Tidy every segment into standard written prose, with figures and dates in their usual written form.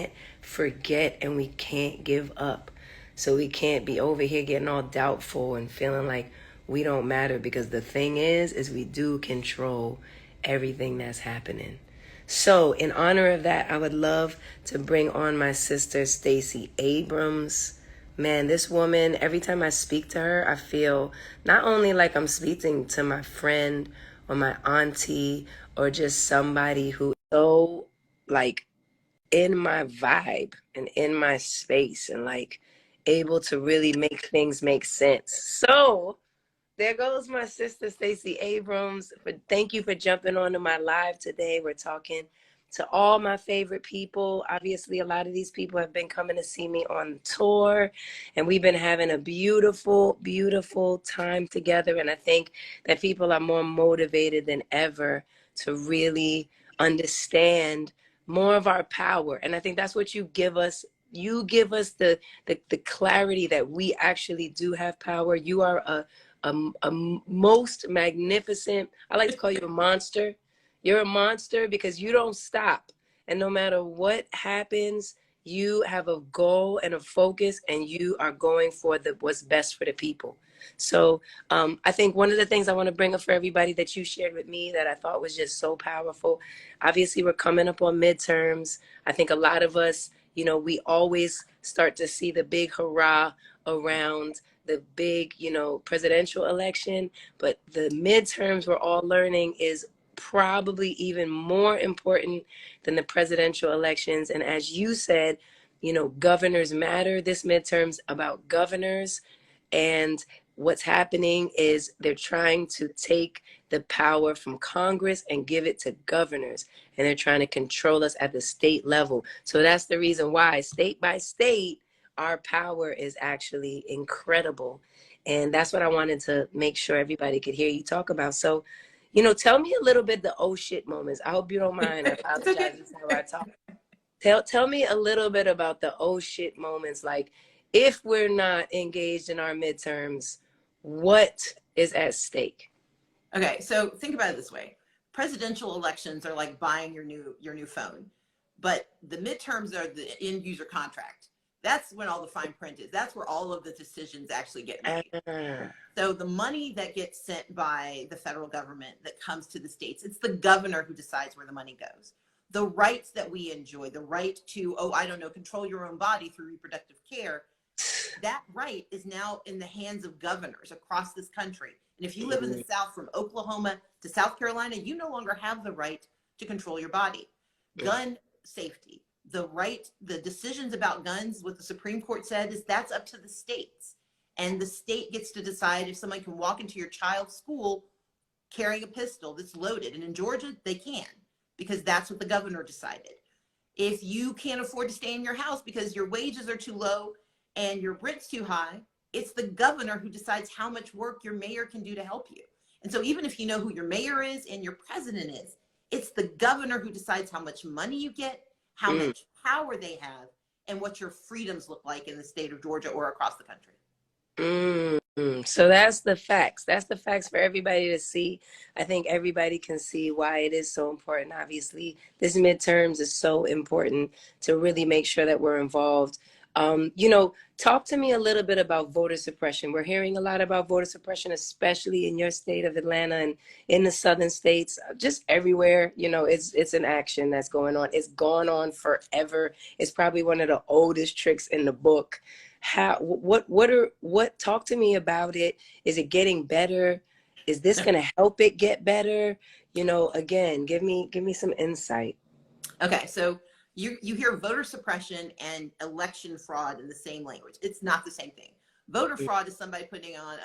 can't forget and we can't give up. So we can't be over here getting all doubtful and feeling like we don't matter, because the thing is we do control everything that's happening. So, in honor of that, I would love to bring on my sister, Stacey Abrams. Man, this woman, every time I speak to her, I feel not only like I'm speaking to my friend or my auntie or just somebody who is so like in my vibe and in my space and like able to really make things make sense. So, there goes my sister Stacey Abrams. Thank you for jumping onto my live today. We're talking to all my favorite people. Obviously, a lot of these people have been coming to see me on tour, and we've been having a beautiful, beautiful time together. And I think that people are more motivated than ever to really understand more of our power. And I think that's what you give us. You give us the clarity that we actually do have power. You are a most magnificent, I like to call you a monster. You're a monster because you don't stop. And no matter what happens, you have a goal and a focus, and you are going for what's best for the people. So I think one of the things I want to bring up for everybody that you shared with me that I thought was just so powerful. Obviously, we're coming up on midterms. I think a lot of us, we always start to see the big hurrah around the big, presidential election, but the midterms we're all learning is probably even more important than the presidential elections. And as you said, governors matter. This midterm's about governors. And what's happening is they're trying to take the power from Congress and give it to governors. And they're trying to control us at the state level. So that's the reason why, state by state, our power is actually incredible. And that's what I wanted to make sure everybody could hear you talk about. So, tell me a little bit the oh shit moments. I hope you don't mind. I apologize. It's how I talk. Tell me a little bit about the oh shit moments. Like, if we're not engaged in our midterms, what is at stake? Okay, so think about it this way. Presidential elections are like buying your new phone, but the midterms are the end user contract. That's when all the fine print is. That's where all of the decisions actually get made. So the money that gets sent by the federal government that comes to the states, it's the governor who decides where the money goes. The rights that we enjoy, the right to, control your own body through reproductive care, that right is now in the hands of governors across this country. And if you live in the South, from Oklahoma to South Carolina, you no longer have the right to control your body. Gun safety, the decisions about guns, what the Supreme Court said is that's up to the states. And the state gets to decide if someone can walk into your child's school carrying a pistol that's loaded. And in Georgia, they can, because that's what the governor decided. If you can't afford to stay in your house because your wages are too low and your rent's too high, it's the governor who decides how much work your mayor can do to help you. And so even if you know who your mayor is and your president is, it's the governor who decides how much money you get, how much power they have, and what your freedoms look like in the state of Georgia or across the country. So that's the facts. That's the facts for everybody to see. I think everybody can see why it is so important. Obviously, this midterms is so important to really make sure that we're involved. Talk to me a little bit about voter suppression. We're hearing a lot about voter suppression, especially in your state of Atlanta and in the southern states, just everywhere. It's an action that's going on. It's gone on forever. It's probably one of the oldest tricks in the book. Talk to me about it. Is it getting better? Is this going to help it get better? Again, give me some insight. Okay, so you hear voter suppression and election fraud in the same language. It's not the same thing. Voter fraud is somebody putting on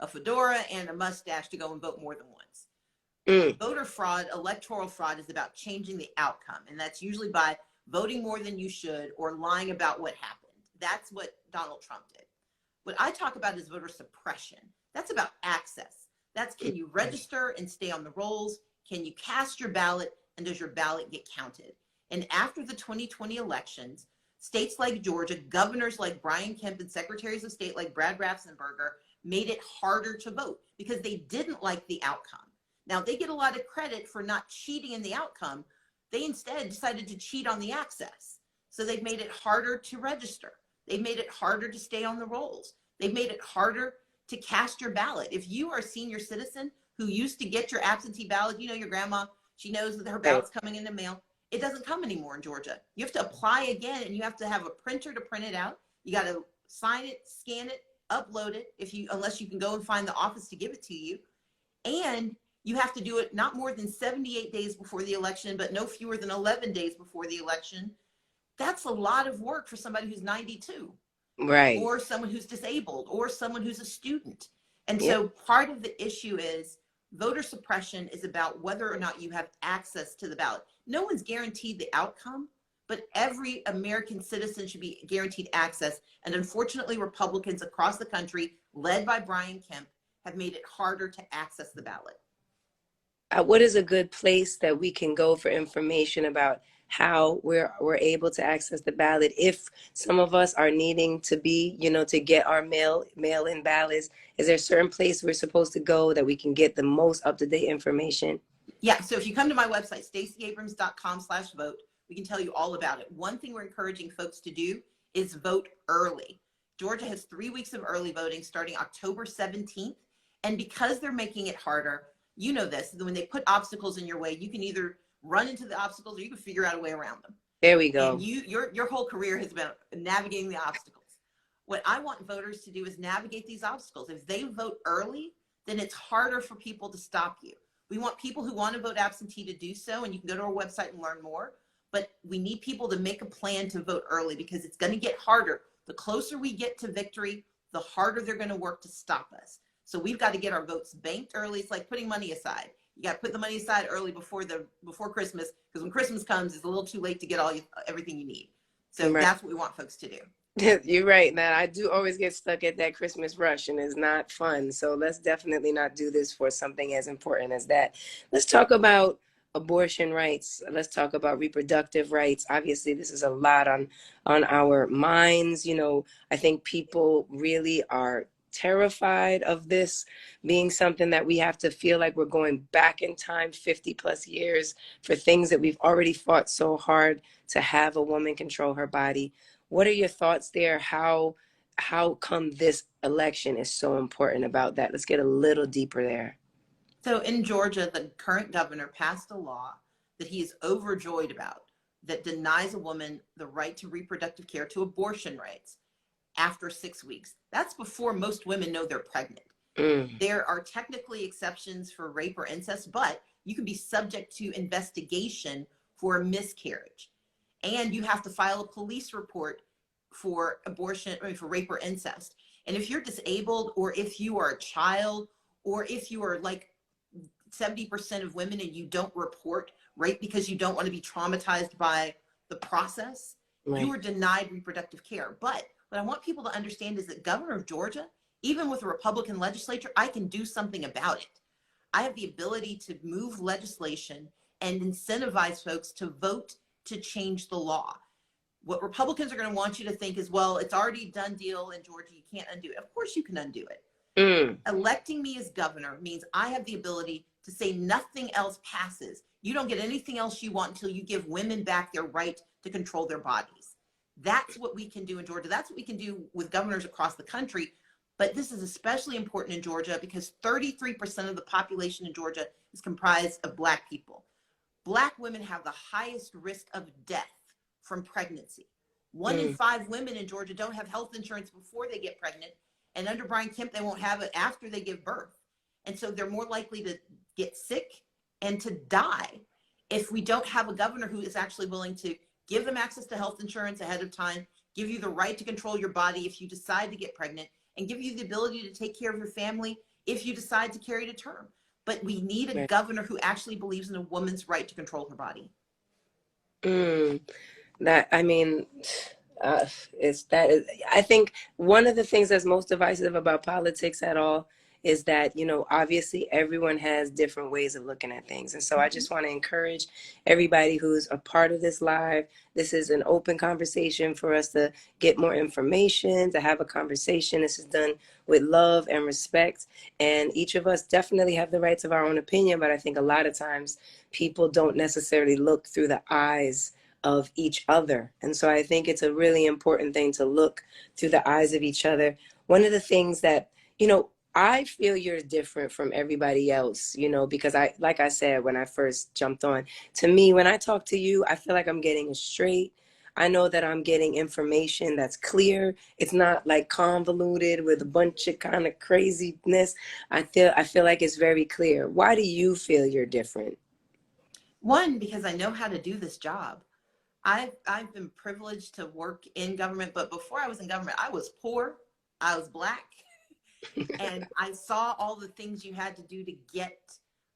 a fedora and a mustache to go and vote more than once. Voter fraud, electoral fraud, is about changing the outcome, and that's usually by voting more than you should or lying about what happened. That's what Donald Trump did. What I talk about is voter suppression. That's about access. That's, can you register and stay on the rolls? Can you cast your ballot, and does your ballot get counted? And after the 2020 elections, states like Georgia, governors like Brian Kemp, and secretaries of state like Brad Raffensperger made it harder to vote because they didn't like the outcome. Now, they get a lot of credit for not cheating in the outcome. They instead decided to cheat on the access. So they've made it harder to register. They've made it harder to stay on the rolls. They've made it harder to cast your ballot. If you are a senior citizen who used to get your absentee ballot, you know, your grandma, she knows that her Right. ballot's coming in the mail. It doesn't come anymore in Georgia. You have to apply again, and you have to have a printer to print it out. You got to sign it, scan it, upload it, unless you can go and find the office to give it to you. And you have to do it not more than 78 days before the election, but no fewer than 11 days before the election. That's a lot of work for somebody who's 92, Right. or someone who's disabled, or someone who's a student. And Yep. so part of the issue is voter suppression is about whether or not you have access to the ballot. No one's guaranteed the outcome, but every American citizen should be guaranteed access. And unfortunately, Republicans across the country, led by Brian Kemp, have made it harder to access the ballot. What is a good place that we can go for information about how we're able to access the ballot if some of us are needing to be, to get our mail-in ballots? Is there a certain place we're supposed to go that we can get the most up-to-date information? Yeah, so if you come to my website, stacyabrams.com/vote, we can tell you all about it. One thing we're encouraging folks to do is vote early. Georgia has 3 weeks of early voting starting October 17th. And because they're making it harder, you know this, when they put obstacles in your way, you can either run into the obstacles or you can figure out a way around them. There we And go. your whole career has been navigating the obstacles. What I want voters to do is navigate these obstacles. If they vote early, then it's harder for people to stop you. We want people who want to vote absentee to do so, and you can go to our website and learn more. But we need people to make a plan to vote early, because it's going to get harder. The closer we get to victory, the harder they're going to work to stop us. So we've got to get our votes banked early. It's like putting money aside. You got to put the money aside early before Christmas, because when Christmas comes, it's a little too late to get everything you need. So Right. that's what we want folks to do. You're right. Now, I do always get stuck at that Christmas rush, and it's not fun. So let's definitely not do this for something as important as that. Let's talk about abortion rights. Let's talk about reproductive rights. Obviously, this is a lot on our minds. I think people really are terrified of this being something that we have to feel like we're going back in time 50 plus years for things that we've already fought so hard to have a woman control her body. What are your thoughts there? How come this election is so important about that? Let's get a little deeper there. So in Georgia, the current governor passed a law that he is overjoyed about that denies a woman the right to reproductive care, to abortion rights, after 6 weeks. That's before most women know they're pregnant. There are technically exceptions for rape or incest, but you can be subject to investigation for a miscarriage. And you have to file a police report for abortion, for rape or incest. And if you're disabled, or if you are a child, or if you are like 70% of women and you don't report rape because you don't want to be traumatized by the process, right, you are denied reproductive care. But what I want people to understand is that governor of Georgia, even with a Republican legislature, I can do something about it. I have the ability to move legislation and incentivize folks to vote to change the law. What Republicans are going to want you to think is, well, it's already a done deal in Georgia, you can't undo it. Of course you can undo it. Electing me as governor means I have the ability to say nothing else passes. You don't get anything else you want until you give women back their right to control their bodies. That's what we can do in Georgia. That's what we can do with governors across the country. But this is especially important in Georgia because 33% of the population in Georgia is comprised of Black people. Black women have the highest risk of death from pregnancy. 1 in 5 women in Georgia don't have health insurance before they get pregnant. And under Brian Kemp, they won't have it after they give birth. And so they're more likely to get sick and to die if we don't have a governor who is actually willing to give them access to health insurance ahead of time, give you the right to control your body if you decide to get pregnant, and give you the ability to take care of your family if you decide to carry to term. But we need a governor who actually believes in a woman's right to control her body. I think one of the things that's most divisive about politics at all is that, obviously everyone has different ways of looking at things. And so I just want to encourage everybody who's a part of this live. This is an open conversation for us to get more information, to have a conversation. This is done with love and respect. And each of us definitely have the rights of our own opinion. But I think a lot of times people don't necessarily look through the eyes of each other. And so I think it's a really important thing to look through the eyes of each other. One of the things that, I feel you're different from everybody else, because like I said, when I first jumped on, to me, when I talk to you, I feel like I'm getting it straight. I know that I'm getting information that's clear. It's not like convoluted with a bunch of kind of craziness. I feel like it's very clear. Why do you feel you're different? One, because I know how to do this job. I've been privileged to work in government, but before I was in government, I was poor, I was Black, and I saw all the things you had to do to get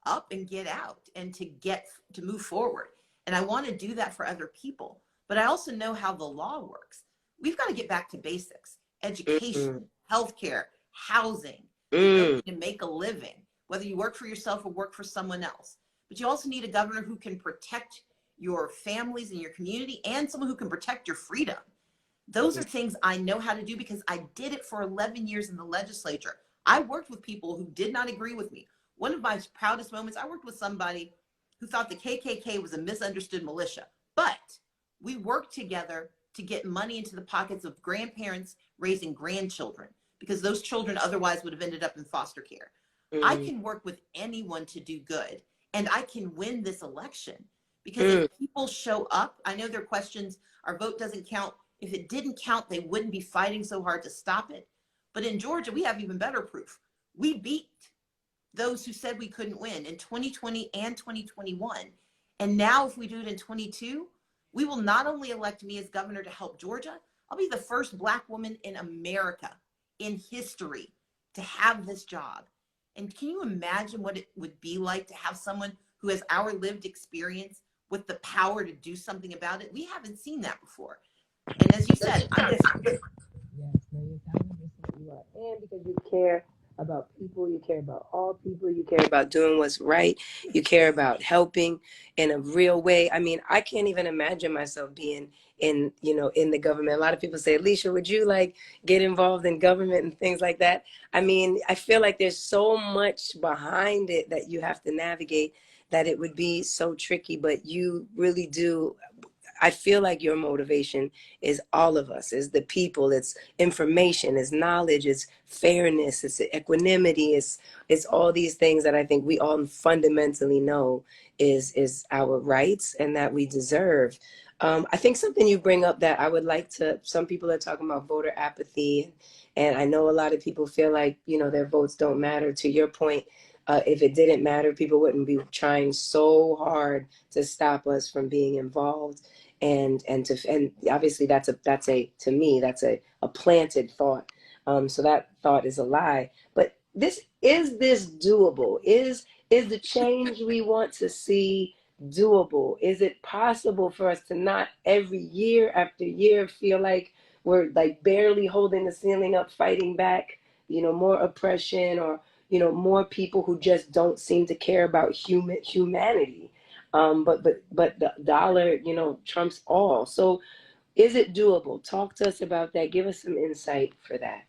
up and get out and to move forward. And I want to do that for other people. But I also know how the law works. We've got to get back to basics: Mm, education, healthcare, housing, the mm, ability to make a living, whether you work for yourself or work for someone else. But you also need a governor who can protect your families and your community, and someone who can protect your freedom. Those are things I know how to do because I did it for 11 years in the legislature. I worked with people who did not agree with me. One of my proudest moments, I worked with somebody who thought the KKK was a misunderstood militia, but we worked together to get money into the pockets of grandparents raising grandchildren, because those children otherwise would have ended up in foster care. I mm, can work with anyone to do good, and I can win this election because if mm. people show up, I know their questions, our vote doesn't count. If it didn't count, they wouldn't be fighting so hard to stop it. But in Georgia, we have even better proof. We beat those who said we couldn't win in 2020 and 2021. And now if we do it in 22, we will not only elect me as governor to help Georgia, I'll be the first Black woman in America in history to have this job. And can you imagine what it would be like to have someone who has our lived experience with the power to do something about it? We haven't seen that before. And as you said, I'm different. Yes, no, you're 1,000% you are. And because you care about people, you care about all people, you care about doing what's right, you care about helping in a real way. I mean, I can't even imagine myself being in the government. A lot of people say, Alicia, would you like get involved in government and things like that? I mean, I feel like there's so much behind it that you have to navigate that it would be so tricky, but you really do. I feel like your motivation is all of us, is the people, it's information, it's knowledge, it's fairness, it's equanimity, it's all these things that I think we all fundamentally know is our rights and that we deserve. I think something you bring up that I would like to, some people are talking about voter apathy, and I know a lot of people feel like, their votes don't matter. To your point, if it didn't matter, people wouldn't be trying so hard to stop us from being involved, and obviously that's a to me that's a planted thought. So that thought is a lie. But this doable? Is the change we want to see doable? Is it possible for us to not every year after year feel like we're like barely holding the ceiling up, fighting back, more oppression, or more people who just don't seem to care about humanity? But the dollar, trumps all. So is it doable? Talk to us about that. Give us some insight for that.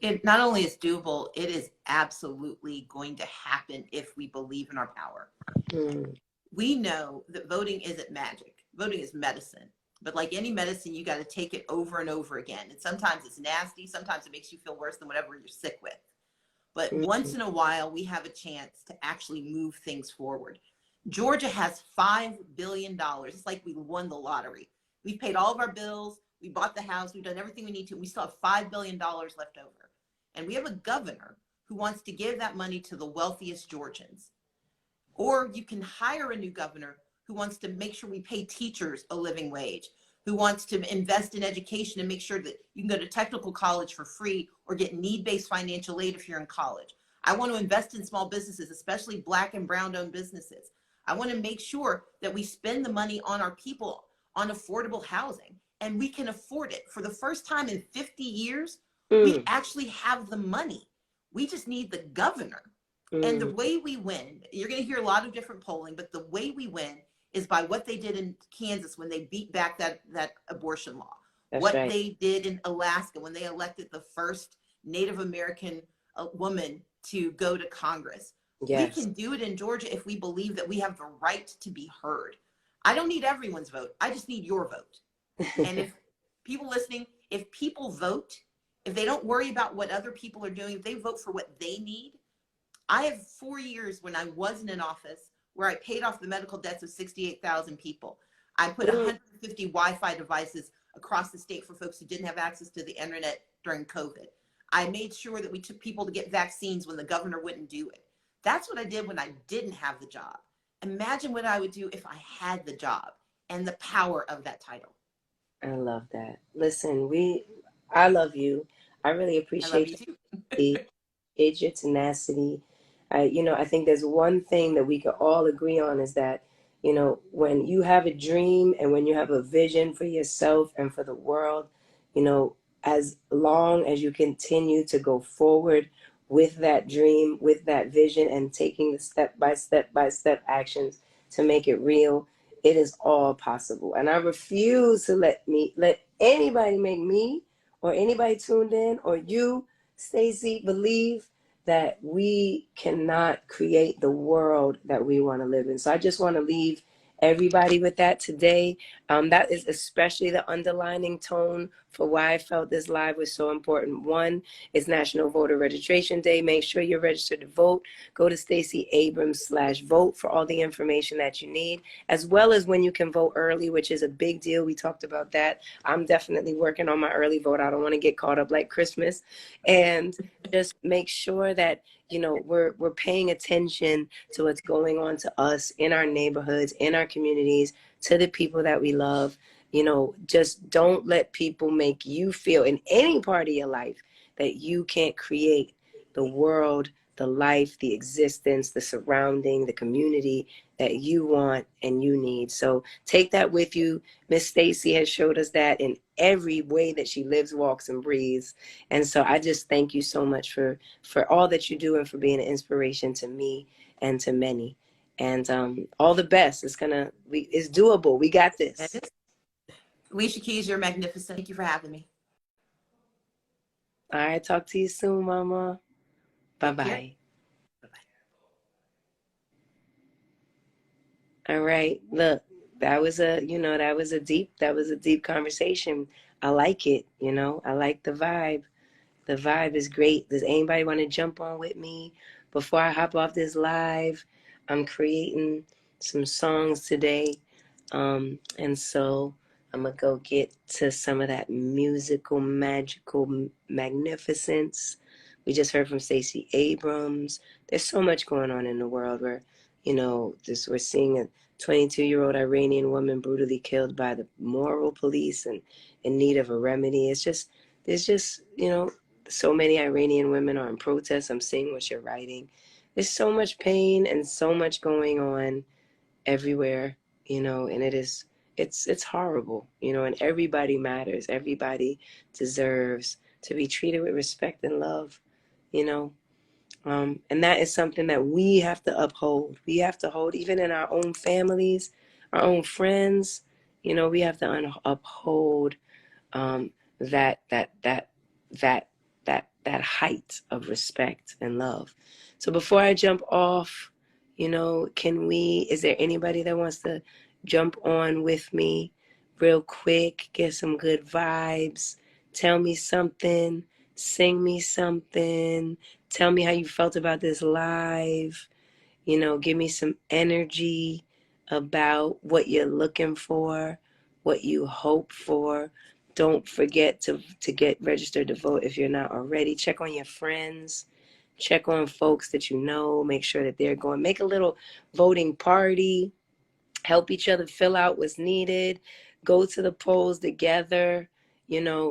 It not only is doable, it is absolutely going to happen if we believe in our power. Mm, We know that voting isn't magic. Voting is medicine. But like any medicine, you got to take it over and over again. And sometimes it's nasty. Sometimes it makes you feel worse than whatever you're sick with. But once mm, in a while, we have a chance to actually move things forward. Georgia has $5 billion. It's like we won the lottery. We've paid all of our bills. We bought the house. We've done everything we need to. We still have $5 billion left over. And we have a governor who wants to give that money to the wealthiest Georgians. Or you can hire a new governor who wants to make sure we pay teachers a living wage, who wants to invest in education and make sure that you can go to technical college for free or get need-based financial aid if you're in college. I want to invest in small businesses, especially Black and brown-owned businesses. I want to make sure that we spend the money on our people on affordable housing, and we can afford it. For the first time in 50 years, we mm, actually have the money. We just need the governor. And the mm. way we win, you're going to hear a lot of different polling, but the way we win is by what they did in Kansas when they beat back that abortion law, That's what right. they did in Alaska when they elected the first Native American woman to go to Congress. We Yes. can do it in Georgia if we believe that we have the right to be heard. I don't need everyone's vote. I just need your vote. And if people listening, if people vote, if they don't worry about what other people are doing, if they vote for what they need. I have 4 years when I wasn't in office where I paid off the medical debts of 68,000 people. I put 150 Wi-Fi devices across the state for folks who didn't have access to the internet during COVID. I made sure that we took people to get vaccines when the governor wouldn't do it. That's what I did when I didn't have the job. Imagine what I would do if I had the job and the power of that title. I love that. Listen, I love you. I really I love appreciate you too. your tenacity. I think there's one thing that we can all agree on is that, when you have a dream and when you have a vision for yourself and for the world, you know, as long as you continue to go forward with that dream, with that vision, and taking the step by step actions to make it real, it is all possible. And I refuse to let anybody make me or anybody tuned in or you, Stacey, believe that we cannot create the world that we want to live in. So I just want to leave everybody with that today. That is especially the underlining tone for why I felt this live was so important. One, it's National Voter Registration Day. Make sure you're registered to vote. Go to Stacey Abrams/vote for all the information that you need, as well as when you can vote early, which is a big deal. We talked about that. I'm definitely working on my early vote. I don't want to get caught up like Christmas. And just make sure that we're paying attention to what's going on to us in our neighborhoods, in our communities, to the people that we love. Just don't let people make you feel in any part of your life that you can't create the world, the life, the existence, the surrounding, the community that you want and you need. So take that with you. Miss Stacey has showed us that in every way that she lives, walks, and breathes. And so I just thank you so much for all that you do and for being an inspiration to me and to many. And all the best. It's doable. We got this. Alicia Keys, you're magnificent. Thank you for having me. All right. Talk to you soon, Mama. Take care. Bye-bye. All right. Look, that was a deep conversation. I like it. I like the vibe. The vibe is great. Does anybody want to jump on with me before I hop off this live? I'm creating some songs today. And so I'm going to go get to some of that musical, magical magnificence. We just heard from Stacey Abrams. There's so much going on in the world where, we're seeing a 22-year-old Iranian woman brutally killed by the moral police and in need of a remedy. There's just, so many Iranian women are in protest. I'm seeing what you're writing. There's so much pain and so much going on everywhere, and it's horrible, and everybody matters. Everybody deserves to be treated with respect and love, you know. And that is something that we have to uphold. We have to hold, even in our own families, our own friends. We have to uphold um, that that that that that height of respect and love. So before I jump off, is there anybody that wants to jump on with me real quick, get some good vibes, tell me something, sing me something, tell me how you felt about this live, give me some energy about what you're looking for, what you hope for. Don't forget to get registered to vote if you're not already. Check on your friends. Check on folks that you know. Make sure that they're going. Make a little voting party. Help each other fill out what's needed. Go to the polls together.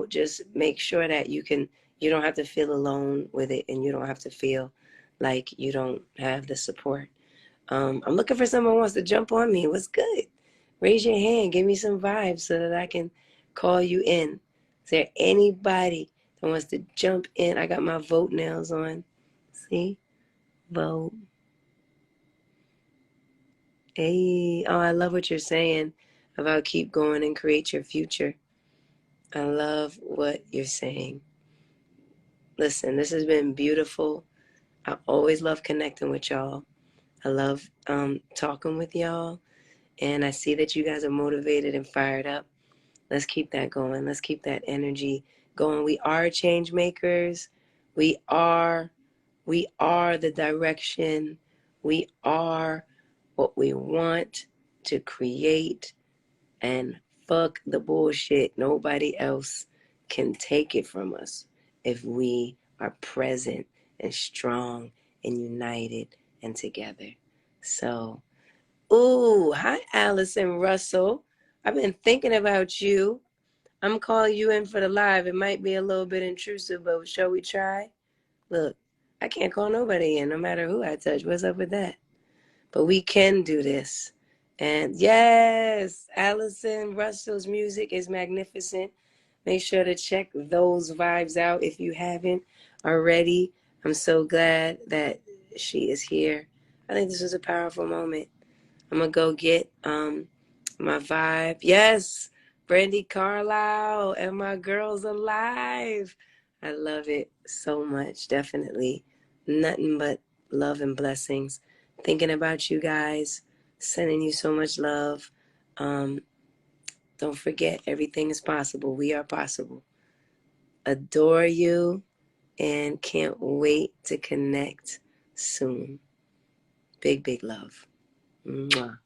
Just make sure that you don't have to feel alone with it, and you don't have to feel like you don't have the support. I'm looking for someone who wants to jump on me. What's good? Raise your hand. Give me some vibes so that I can call you in. Is there anybody that wants to jump in? I got my vote nails on. See? Vote. Hey. Oh, I love what you're saying about keep going and create your future. I love what you're saying. Listen, this has been beautiful. I always love connecting with y'all. I love talking with y'all. And I see that you guys are motivated and fired up. Let's keep that going. Let's keep that energy going. We are change makers. We are the direction. We are what we want to create. And fuck the bullshit. Nobody else can take it from us if we are present and strong and united and together. So, ooh, hi, Allison Russell. I've been thinking about you. I'm calling you in for the live. It might be a little bit intrusive, but shall we try? Look, I can't call nobody in, no matter who I touch. What's up with that? But we can do this. And yes, Allison Russell's music is magnificent. Make sure to check those vibes out if you haven't already. I'm so glad that she is here. I think this was a powerful moment. I'm gonna go get my vibe. Yes, Brandy Carlisle and my girls alive. I love it so much. Definitely nothing but love and blessings. Thinking about you guys, sending you so much love. Um, don't forget, everything is possible. We are possible. Adore you and can't wait to connect soon. Big, big love. Mwah.